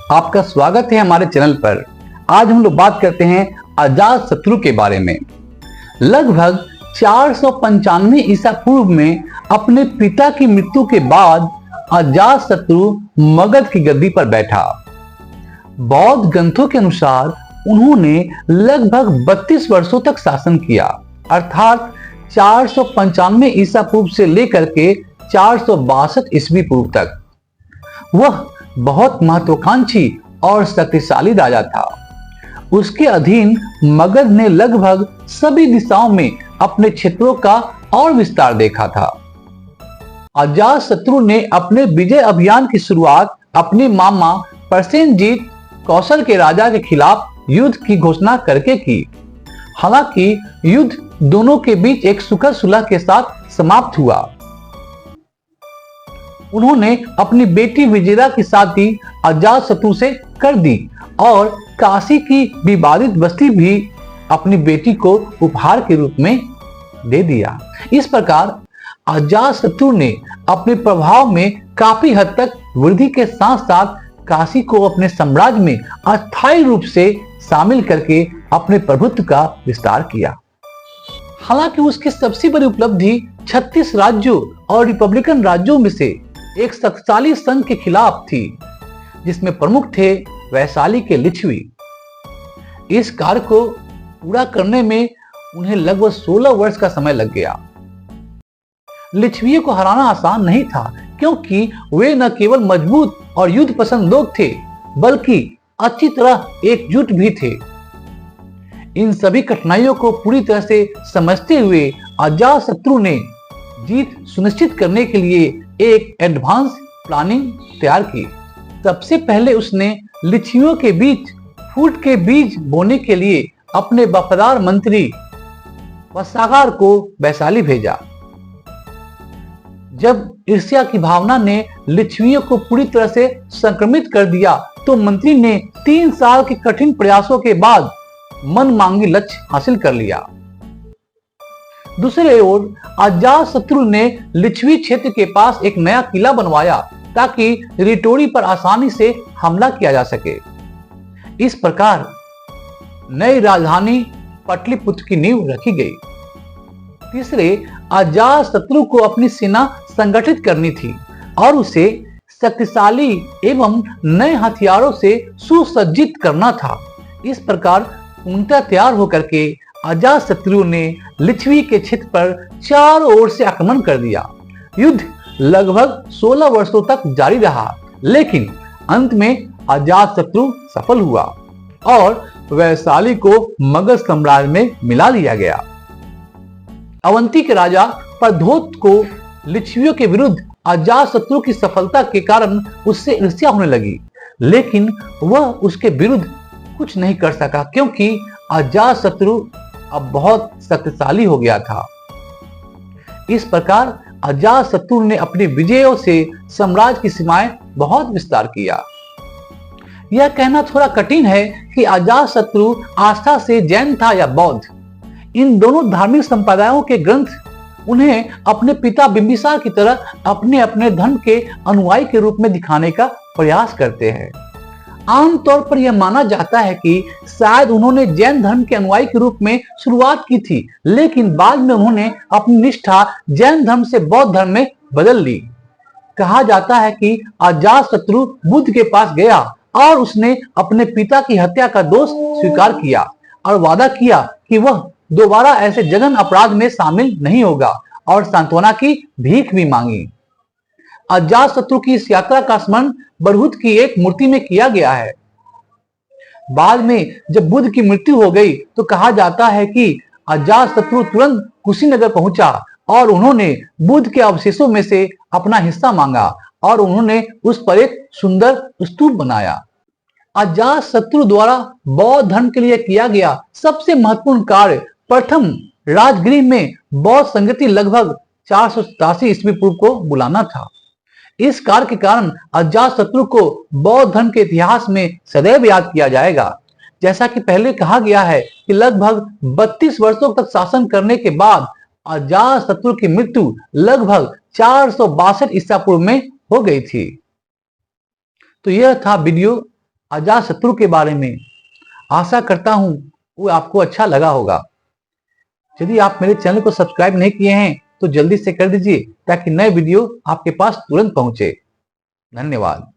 आपका स्वागत है हमारे चैनल पर। आज हम लोग बात करते हैं अजातशत्रु के बारे में। लगभग 495 ईसा पूर्व में अपने पिता की मृत्यु के बाद अजातशत्रु मगध की गद्दी पर बैठा। बौद्ध ग्रंथों के अनुसार उन्होंने लगभग 32 वर्षों तक शासन किया, अर्थात 495 ईसा पूर्व से लेकर के 462 ईस्वी पूर्व तक। वह बहुत महत्वाकांक्षी और शक्तिशाली राजा था। उसके अधीन मगध ने लगभग सभी दिशाओं में अपने क्षेत्रों का और विस्तार देखा था। अजातशत्रु ने अपने विजय अभियान की शुरुआत अपने मामा प्रसेनजीत कौशल के राजा के खिलाफ युद्ध की घोषणा करके की। हालांकि युद्ध दोनों के बीच एक सुखद सुलह के साथ समाप्त हुआ। उन्होंने अपनी बेटी विजया की शादी अजातशत्रु से कर दी और काशी की विवादित बस्ती भी अपनी बेटी को उपहार के रूप में दे दिया। इस प्रकार अजातशत्रु ने अपने प्रभाव में काफी हद तक वृद्धि के साथ साथ काशी को अपने साम्राज्य में अस्थायी रूप से शामिल करके अपने प्रभुत्व का विस्तार किया। हालांकि उसकी सबसे बड़ी उपलब्धि 36 राज्यों और रिपब्लिकन राज्यों में से एक शक्तिशाली संघ के खिलाफ थी, जिसमें प्रमुख थे वैशाली के लिच्छवी। इस कार्य को पूरा करने में उन्हें लगभग 16 वर्ष का समय लग गया। लिच्छवियों को हराना आसान नहीं था, क्योंकि वे न केवल मजबूत और युद्ध पसंद लोग थे, बल्कि अच्छी तरह एकजुट भी थे। इन सभी कठिनाइयों को पूरी तरह से समझते हुए अजातशत्रु ने जीत सुनिश्चित करने के लिए एक एडवांस प्लानिंग तैयार की। सबसे पहले उसने लिच्छवियों के बीच फूट के बीज बोने के लिए अपने वफादार मंत्री वसागार को वैशाली भेजा। जब ईर्ष्या की भावना ने लिच्छवियों को पूरी तरह से संक्रमित कर दिया, तो मंत्री ने 3 साल के कठिन प्रयासों के बाद मनमांगी लक्ष्य हासिल कर लिया। दूसरी ओर अजातशत्रु ने लिच्छवी क्षेत्र के पास एक नया किला बनवाया, ताकि रिटोरी पर आसानी से हमला किया जा सके। इस प्रकार नई राजधानी पाटलिपुत्र की नींव रखी गई। तीसरे, अजातशत्रु को अपनी सेना संगठित करनी थी और उसे शक्तिशाली एवं नए हथियारों से सुसज्जित करना था। इस प्रकार पूर्णतः तैयार होकर के अजातशत्रु ने लिच्छवी के क्षेत्र पर चारों ओर से आक्रमण कर दिया। युद्ध लगभग 16 वर्षों तक जारी रहा, लेकिन अंत में अजातशत्रु सफल हुआ और वैशाली को मगध साम्राज्य में मिला लिया गया। अवंती के राजा प्रद्योत को लिच्छवियों के विरुद्ध अजातशत्रु की सफलता के कारण उससे ईर्ष्या होने लगी, लेकिन वह उसके विरुद्ध कुछ नहीं कर सका, क्योंकि अजातशत्रु अब बहुत शक्तिशाली हो गया था। इस प्रकार अजातशत्रु ने अपनी विजयों से साम्राज्य की सीमाएं बहुत विस्तार किया। यह कहना थोड़ा कठिन है कि अजातशत्रु आस्था से जैन था या बौद्ध। इन दोनों धार्मिक संप्रदायों के ग्रंथ उन्हें अपने पिता बिंबिसार की तरह अपने अपने धर्म के अनुयायी के रूप में दिखाने का प्रयास करते हैं। आमतौर पर यह माना जाता है कि शायद उन्होंने जैन धर्म के अनुयायी के रूप में शुरुआत की थी, लेकिन बाद में उन्होंने अपनी निष्ठा जैन धर्म से बौद्ध धर्म में बदल ली। कहा जाता है कि अजातशत्रु बुद्ध के पास गया और उसने अपने पिता की हत्या का दोष स्वीकार किया और वादा किया कि वह दोबारा ऐसे जघन्य अपराध में शामिल नहीं होगा, और सांत्वना की भीख भी मांगी। अजातशत्रु की इस यात्रा का स्मरण बरहुत की एक मूर्ति में किया गया है। बाद में जब बुद्ध की मृत्यु हो गई, तो कहा जाता है कि अजातशत्रु तुरंत कुशीनगर पहुंचा और उन्होंने बुद्ध के अवशेषों में से अपना हिस्सा मांगा और उन्होंने उस पर एक सुंदर स्तूप बनाया। अजातशत्रु द्वारा बौद्ध धर्म के लिए किया गया सबसे महत्वपूर्ण कार्य प्रथम राजगृह में बौद्ध संगति लगभग 487 ईस्वी पूर्व को बुलाना था। इस कार्य के कारण अजातशत्रु को बौद्ध धर्म के इतिहास में सदैव याद किया जाएगा। जैसा कि पहले कहा गया है कि लगभग 32 वर्षों तक शासन करने के बाद अजातशत्रु की मृत्यु लगभग 462 ईसा पूर्व में हो गई थी। तो यह था वीडियो। अजातशत्रु के बारे में। आशा करता हूं वो आपको अच्छा लगा होगा। यदि आप मेरे चैनल को सब्सक्राइब नहीं किए हैं तो जल्दी से कर दीजिए ताकि नए वीडियो आपके पास तुरंत पहुंचे। धन्यवाद।